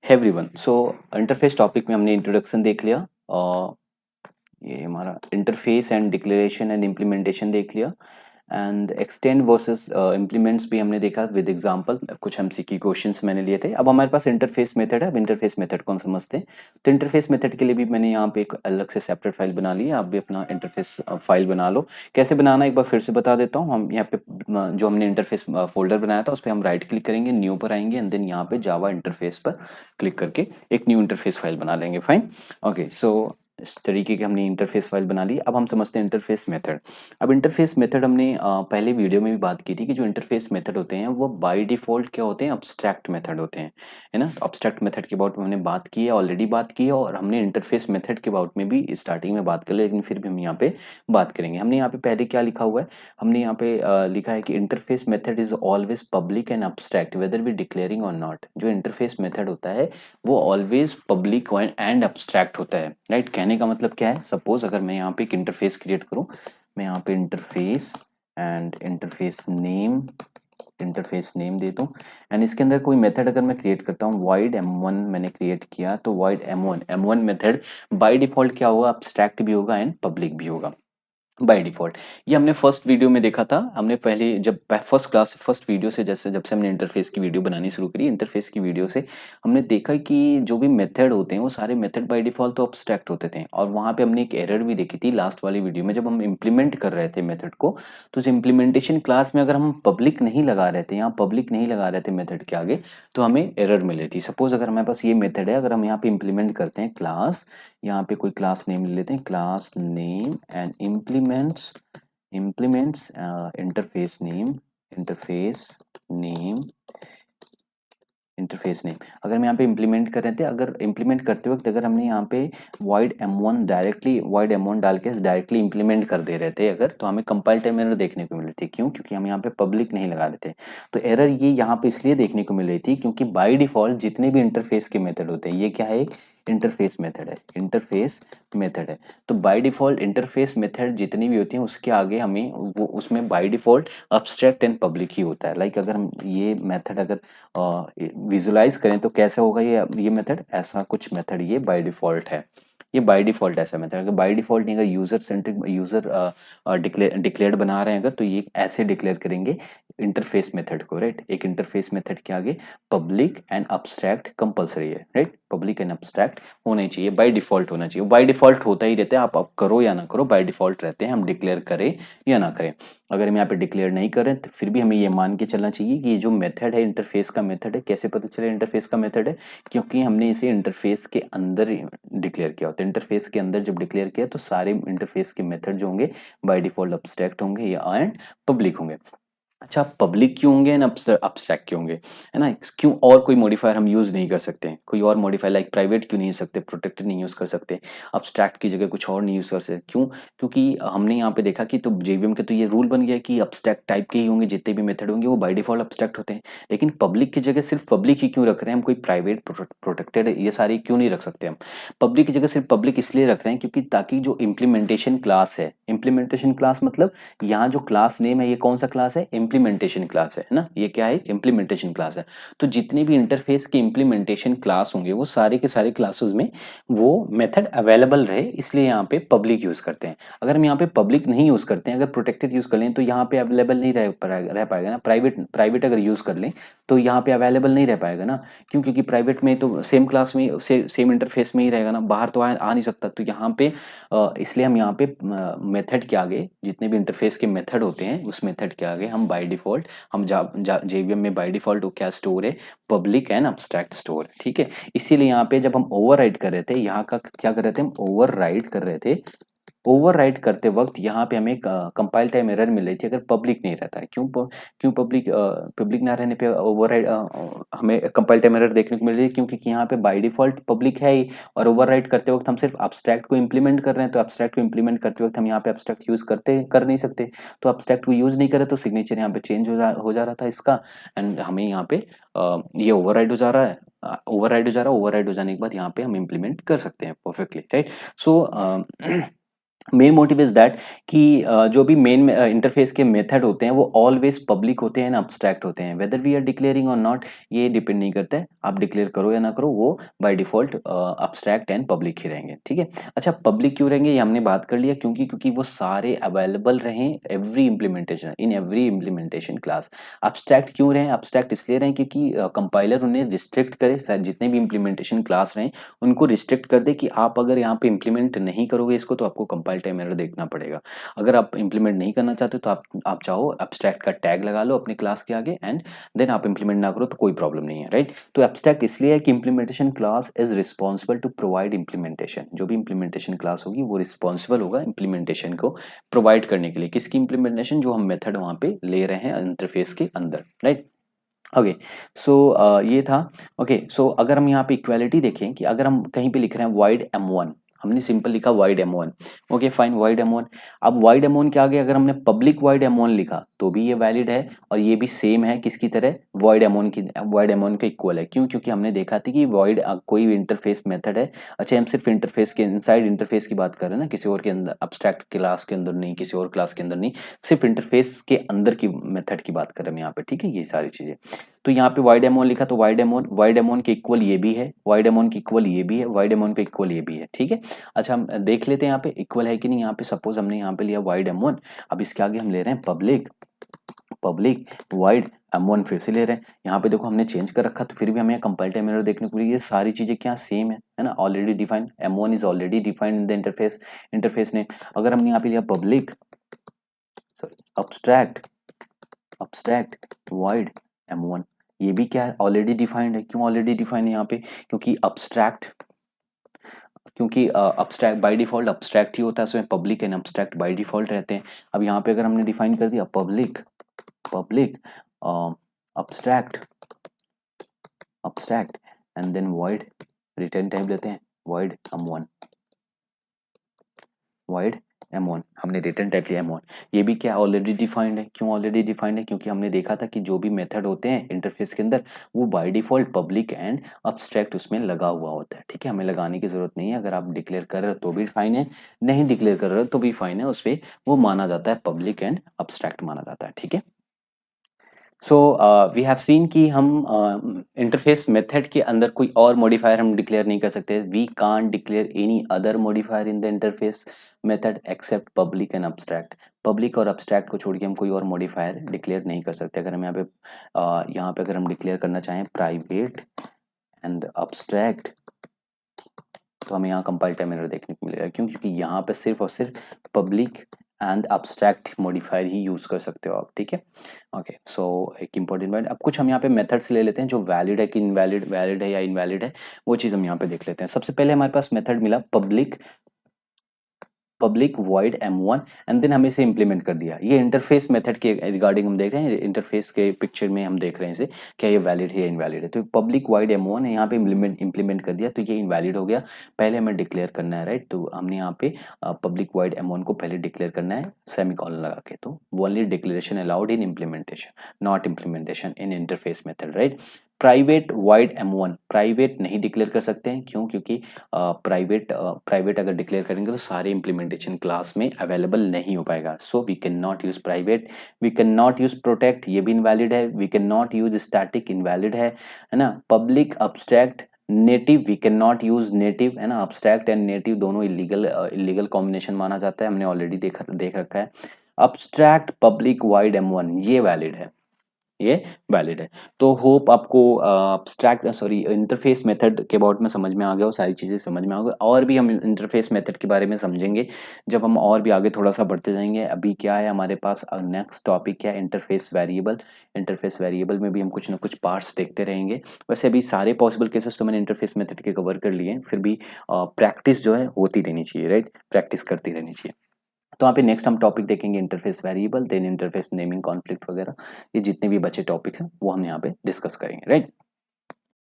है एवरीवन। सो interface topic में हमने इंट्रोडक्शन देख लिया और ये हमारा interface and declaration and implementation देख लिया एंड एक्सटेंड वर्सेस इम्प्लीमेंट्स भी हमने देखा विद एग्जांपल। कुछ एमसीक्यू क्वेश्चंस मैंने लिए थे। अब हमारे पास इंटरफेस मेथड है। अब इंटरफेस मेथड को हम समझते हैं। तो इंटरफेस मेथड के लिए भी मैंने यहाँ पे एक अलग से सेपरेट फाइल बना ली है। आप भी अपना इंटरफेस फाइल बना लो। कैसे बनाना एक बार फिर से बता देता हूँ। हम यहाँ पे जो हमने इंटरफेस फोल्डर बनाया था उस पर हम राइट क्लिक करेंगे, न्यू पर आएंगे एंड देन यहाँ पे जावा इंटरफेस पर क्लिक करके एक न्यू इंटरफेस फाइल बना लेंगे। Fine, okay. सो इस तरीके की हमने इंटरफेस फाइल बना ली। अब हम समझते हैं इंटरफेस मेथड। अब इंटरफेस मेथड हमने पहले वीडियो में भी बात की थी कि जो इंटरफेस मेथड होते हैं वो बाय डिफॉल्ट क्या होते हैं, अब्स्ट्रैक्ट मेथड होते हैं, है ना। अब्स्ट्रैक्ट मेथड के अबाउट में हमने बात की है, ऑलरेडी बात की है, और हमने इंटरफेस मेथड के अबाउट में भी स्टार्टिंग में बात कर ली, लेकिन फिर भी हम यहाँ पे बात करेंगे। हमने यहाँ पे पहले क्या लिखा हुआ है, हमने यहाँ पे लिखा है कि interface method is always public and abstract whether we declaring और नॉट। जो इंटरफेस मेथड होता है वो ऑलवेज पब्लिक एंड अब्स्ट्रैक्ट होता है, राइट। कहने का मतलब क्या है, सपोज अगर मैं यहाँ पे एक इंटरफेस क्रिएट करूँ, मैं यहाँ पे इंटरफेस एंड इंटरफेस नेम दे दूं एंड इसके अंदर कोई मेथड अगर मैं क्रिएट करता हूँ, void m1 मैंने क्रिएट किया, तो void m1 method by default क्या होगा, अब्स्ट्रैक्ट भी होगा एंड पब्लिक भी होगा बाय डिफॉल्ट। ये हमने फर्स्ट वीडियो में देखा था। हमने पहले जब फर्स्ट क्लास फर्स्ट वीडियो से, जैसे जब से हमने इंटरफेस की वीडियो बनानी शुरू करी, इंटरफेस की वीडियो से हमने देखा कि जो भी मेथड होते हैं वो सारे मेथड बाय डिफॉल्ट तो अब्स्ट्रैक्ट होते थे। और वहां पे हमने एक एरर भी देखी थी लास्ट वाली वीडियो में, जब हम इम्प्लीमेंट कर रहे थे मेथड को। तो उस इम्प्लीमेंटेशन क्लास में अगर हम पब्लिक नहीं लगा रहे थे, यहाँ पब्लिक नहीं लगा रहे थे मेथड के आगे, तो हमें एरर मिली थी। सपोज अगर हमारे पास ये मेथड है, अगर हम यहाँ पे इम्प्लीमेंट करते हैं क्लास, यहाँ पे कोई क्लास नेम ले लेते हैं, class name and implements interface name. अगर हम यहाँ पे इम्प्लीमेंट कर रहे थे, अगर इम्प्लीमेंट करते वक्त अगर हमने यहाँ पे void m1 डाल के डायरेक्टली इम्प्लीमेंट कर दे रहे थे अगर, तो हमें कंपाइल टाइम एरर देखने को मिल रही थी। क्यों? क्योंकि हम यहाँ पे पब्लिक नहीं लगा रहे थे। तो एरर ये यहाँ पे इसलिए देखने को मिल रही थी क्योंकि बाय डिफॉल्ट जितने भी इंटरफेस के मेथड होते हैं, ये क्या है, एक इंटरफेस मेथड है, इंटरफेस मेथड है। तो बाय डिफॉल्ट इंटरफेस मेथड जितनी भी होती हैं उसके आगे हमें वो उसमें by default abstract and public ही होता है। लाइक अगर हम ये मेथड अगर विजुलाइज करें तो कैसे होगा ये मेथड, ऐसा कुछ मेथड ये बाय डिफॉल्ट है। ये बाय डिफॉल्ट ऐसा मेथड, अगर बाय डिफॉल्ट नहीं, अगर यूजर सेंट्रिक यूजर डिक्लेयर्ड बना रहे हैं अगर, तो ये ऐसे डिक्लेयर करेंगे इंटरफेस मेथड को, राइट। एक इंटरफेस मेथड के आगे पब्लिक एंड अब्स्ट्रैक्ट कंपलसरी है, राइट। पब्लिक एंड अब्स्ट्रैक्ट होना ही चाहिए, बाय डिफॉल्ट होना चाहिए। बाय डिफॉल्ट होता ही रहता है, आप करो या ना करो, बाय डिफॉल्ट रहते हैं, हम डिक्लेयर करें या ना करें। अगर हम यहाँ पे डिक्लेयर नहीं करें तो फिर भी हमें ये मान के चलना चाहिए कि ये जो मेथड है इंटरफेस का मेथड है। कैसे पता चले इंटरफेस का मेथड है, क्योंकि हमने इसे इंटरफेस के अंदर डिक्लेयर किया होता है। इंटरफेस के अंदर जब डिक्लेयर किया तो सारे इंटरफेस के मेथड जो होंगे बाय डिफॉल्ट अब्स्ट्रैक्ट होंगे या एंड पब्लिक होंगे। अच्छा, पब्लिक क्यों होंगे एंड अब्स्ट्रैक्ट क्यों होंगे, है ना। क्यों और कोई मॉडिफायर हम यूज नहीं कर सकते, कोई और मॉडिफायर लाइक प्राइवेट क्यों नहीं हो सकते, प्रोटेक्टेड नहीं यूज कर सकते, अब्स्ट्रैक्ट की जगह कुछ और नहीं यूज कर सकते, क्यों? क्योंकि हमने यहाँ पे देखा कि तो जेवीएम के तो ये रूल बन गया कि अब्स्ट्रैक्ट टाइप के ही होंगे, जितने भी मेथड होंगे वो बाय डिफॉल्ट अब्स्ट्रैक्ट होते हैं। लेकिन पब्लिक की जगह सिर्फ पब्लिक ही क्यों रख रहे हैं हम, कोई प्राइवेट प्रोटेक्टेड ये सारे क्यों नहीं रख सकते हम? पब्लिक की जगह सिर्फ पब्लिक इसलिए रख रहे हैं क्योंकि ताकि जो इम्प्लीमेंटेशन क्लास है, इम्प्लीमेंटेशन क्लास मतलब यहाँ जो क्लास नेम है ये कौन सा क्लास है, इम्प्लीमेंटेशन क्लास है ना। ये क्या है, इम्प्लीमेंटेशन क्लास है। तो जितने भी इंटरफेस के इम्प्लीमेंटेशन क्लास होंगे वो सारे के सारे क्लासेस में वो मेथड अवेलेबल रहे, इसलिए यहाँ पे पब्लिक यूज करते हैं। अगर हम यहाँ पे पब्लिक नहीं यूज करते हैं, अगर प्रोटेक्टेड यूज कर लें तो यहाँ पे अवेलेबल नहीं रह पाएगा ना। प्राइवेट प्राइवेट अगर यूज कर लें तो यहाँ पे अवेलेबल नहीं रह पाएगा ना। क्यों? क्योंकि प्राइवेट में तो सेम क्लास में सेम इंटरफेस में ही रहेगा ना, बाहर तो आ नहीं सकता। तो यहाँ पे इसलिए हम यहाँ पे मेथड के आगे जितने भी इंटरफेस के मेथड होते हैं उस मेथड के आगे हम बाय डिफॉल्ट हम जेवीएम में बाय डिफॉल्ट क्या स्टोर है, पब्लिक एंड अब्स्ट्रैक्ट स्टोर, ठीक है। इसीलिए यहाँ पे जब हम ओवरराइड कर रहे थे, यहाँ का क्या कर रहे थे, हम ओवरराइड कर रहे थे। ओवरराइट करते वक्त यहाँ पे हमें कंपाइल टाइम एरर मिल रही थी अगर पब्लिक नहीं रहता है। क्यों पब्लिक ना रहने पे ओवरराइड हमें कंपाइल टाइम एरर देखने को मिल रही है, क्योंकि यहाँ पे बाय डिफॉल्ट पब्लिक है ही, और ओवरराइट करते वक्त हम सिर्फ अब्स्ट्रैक्ट को इंप्लीमेंट कर रहे हैं। तो अब्स्ट्रैक्ट को इंप्लीमेंट करते वक्त हम यहाँ पे अब्स्ट्रैक्ट यूज कर नहीं सकते। तो अब्स्ट्रैक्ट को यूज नहीं करे तो सिग्नेचर यहाँ पे चेंज हो जा रहा था इसका, एंड हमें यहाँ पे ये ओवरराइड हो जा रहा है, ओवरराइड हो जाने के बाद यहाँ पे हम इंप्लीमेंट कर सकते हैं perfectly, right. So main motive is that कि जो भी मेन इंटरफेस के मेथड होते हैं वो ऑलवेज पब्लिक होते हैं ना अब्स्ट्रैक्ट होते हैं, वेदर वी आर डिक्लेयरिंग और नॉट ये डिपेंड नहीं करता है, आप डिक्लेयर करो या ना करो, वो by default abstract and public ही रहेंगे, ठीक है। अच्छा, पब्लिक क्यों रहेंगे ये हमने बात कर लिया, क्योंकि वो सारे अवेलेबल रहें every implementation, in every implementation class. Abstract क्यों रहें, अब्स्ट्रैक्ट इसलिए रहें क्योंकि कंपाइलर उन्हें रिस्ट्रिक्ट करे, जितने भी इम्प्लीमेंटेशन क्लास रहें उनको रिस्ट्रिक्ट कर दे कि आप अगर यहाँ पे इम्प्लीमेंट नहीं करोगे इसको तो आपको कंपाइल टाइम एरर देखना पड़ेगा। अगर आप इम्प्लीमेंट नहीं करना चाहते तो आप चाहो एब्स्ट्रैक्ट का टैग लगा लो अपने क्लास के आगे एंड देन आप इम्प्लीमेंट ना करो तो कोई प्रॉब्लम नहीं है, राइट। तो एब्स्ट्रैक्ट इसलिए है कि implementation class is responsible to provide implementation, जो भी इम्प्लीमेंटेशन क्लास होगी वो रिस्पॉन्सिबल होगा इम्प्लीमेंटेशन को प्रोवाइड करने के लिए, किसकी इम्प्लीमेंटेशन, जो हम मेथड वहां पे ले रहे हैं इंटरफेस के अंदर, राइट। ओके, सो ये था। ओके, सो अगर हम यहाँ पे इक्वालिटी देखें कि अगर हम कहीं पे लिख रहे हैं वाइड M1, हमने सिंपल लिखा wide M1, okay fine wide M1। अब वाइड M1 के आगे अगर हमने पब्लिक वाइड M1 लिखा तो भी ये वैलिड है और ये भी सेम है किसकी तरह, वाइड M1 की, वाइड M1 के इक्वल है। क्यों, क्योंकि हमने देखा था कि वाइड कोई भी इंटरफेस मेथड है। अच्छा, हम सिर्फ इंटरफेस के इनसाइड इंटरफेस की बात कर रहे हैं ना, किसी और के अंदर अब्स्ट्रैक्ट क्लास के अंदर नहीं, किसी और क्लास के अंदर नहीं, सिर्फ इंटरफेस के अंदर की मेथड की बात कर रहे हैं यहाँ पे, ठीक है, ये सारी चीजें। तो यहाँ पे वाइड एमोन लिखा तो वाइड एमोन के इक्वल ये भी है, वाइड एमोन के इक्वल ये भी है, वाइड एमोन के इक्वल ये भी है, ठीक है। अच्छा, हम देख लेते हैं यहाँ पे इक्वल है कि नहीं। यहाँ पे सपोज हमने यहाँ पे लिया वाइड एमोन, अब इसके आगे हम ले रहे हैं पब्लिक, पब्लिक वाइड M1 फिर से ले रहे हैं। यहाँ पे देखो हमने चेंज कर रखा तो फिर भी हमें कंपाइल टाइम एरर देखने को मिली। ये सारी चीजें क्या सेम है ना, already defined, M1 is already defined in the interface name. अगर हमने यहाँ पे लिया public, sorry abstract, abstract wide M1, ये भी क्या है, ऑलरेडी डिफाइंड है। क्यों ऑलरेडी डिफाइंड है यहाँ पे, क्योंकि अब्स्ट्रैक्ट, क्योंकि अब्स्ट्रैक्ट बाय डिफॉल्ट अब्स्ट्रैक्ट ही होता है, उसमें public and abstract by default रहते हैं। अब यहाँ पे अगर हमने डिफाइन कर दिया public, public abstract, abstract and then void, return type लेते हैं void M1, void M1, हमने रिटर्न टाइप लिया M1। ये भी क्या ऑलरेडी डिफाइंड है। क्यों ऑलरेडी डिफाइंड है, क्योंकि हमने देखा था कि जो भी मेथड होते हैं इंटरफेस के अंदर वो by default public and abstract उसमें लगा हुआ होता है, ठीक है, हमें लगाने की जरूरत नहीं है। अगर आप डिक्लेयर कर रहे हो तो भी फाइन है, नहीं डिक्लेयर कर रहे हो तो भी फाइन है, उस पर वो माना जाता है पब्लिक एंड अब्स्ट्रैक्ट माना जाता है, ठीक है। सो वी हैव सीन कि हम इंटरफेस मेथड के अंदर कोई और मॉडिफायर हम डिक्लेयर नहीं कर सकते। We can't declare any other modifier in the interface method except public and abstract. Public और अब्स्ट्रैक्ट को छोड़ के हम कोई और मॉडिफायर डिक्लेयर नहीं कर सकते। अगर हम यहाँ पे अगर हम डिक्लेयर करना चाहें प्राइवेट एंड अब्स्ट्रैक्ट तो हमें यहाँ कंपाइल टाइम एरर देखने को मिलेगा। क्यों, क्योंकि यहाँ पे सिर्फ और सिर्फ public and abstract modifier he use कर सकते हो आप, ठीक है। ओके, सो एक इंपॉर्टेंट पॉइंट, अब कुछ हम यहाँ पे मेथड्स ले लेते हैं जो वैलिड है कि इनवैलिड, वैलिड है या इनवैलिड है, वो चीज हम यहाँ पे देख लेते हैं। सबसे पहले हमारे पास मेथड मिला public, public void M1 and then हमें इसे इंप्लीमेंट कर दिया। ये इंटरफेस मेथड के रिगार्डिंग हम देख रहे हैं, इंटरफेस के पिक्चर में हम देख रहे हैं इसे, क्या ये वैलिड है या इनवैलिड है। तो पब्लिक वाइड M1 है, यहाँ पे इंप्लीमेंट कर दिया तो ये इनवैलिड हो गया। पहले हमें डिक्लेयर करना है, राइट। तो हमने यहाँ पे पब्लिक वाइड M1 को पहले डिक्लेयर करना है सेमीकोलन लगा के। तो only declaration allowed in implementation, not implementation in interface method, right. Private wide M1, private नहीं डिक्लेयर कर सकते हैं। क्यों, क्योंकि प्राइवेट अगर डिक्लेयर करेंगे तो सारे इंप्लीमेंटेशन क्लास में अवेलेबल नहीं हो पाएगा। So we can not use private, we can not use protect, ये भी इनवैलिड है। We can not use static, invalid है ना। Public abstract native, we can not use native, है ना। अब्स्ट्रैक्ट एंड नेटिव दोनों इलीगल कॉम्बिनेशन माना जाता है, हमने ऑलरेडी देख रखा है। अब्स्ट्रैक्ट पब्लिक वाइड M1 ये वैलिड है, ये वैलिड है। तो होप आपको अब्स्ट्रैक्ट सॉरी इंटरफेस मेथड के अबाउट में समझ में आ गया हो, सारी चीज़ें समझ में आ गई। और भी हम इंटरफेस मेथड के बारे में समझेंगे जब हम और भी आगे थोड़ा सा बढ़ते जाएंगे। अभी क्या है हमारे पास नेक्स्ट टॉपिक क्या है, इंटरफेस वेरिएबल। इंटरफेस वेरिएबल में भी हम कुछ ना कुछ पार्ट्स देखते रहेंगे। वैसे अभी सारे पॉसिबल केसेस तो मैंने इंटरफेस मेथड के कवर कर लिए हैं, फिर भी प्रैक्टिस जो है होती रहनी चाहिए, राइट, प्रैक्टिस करती रहनी चाहिए। तो यहाँ पे नेक्स्ट हम टॉपिक देखेंगे interface variable, then interface naming conflict वगैरह, ये जितने भी बचे टॉपिक्स हैं वो हम यहाँ पे डिस्कस करेंगे, राइट।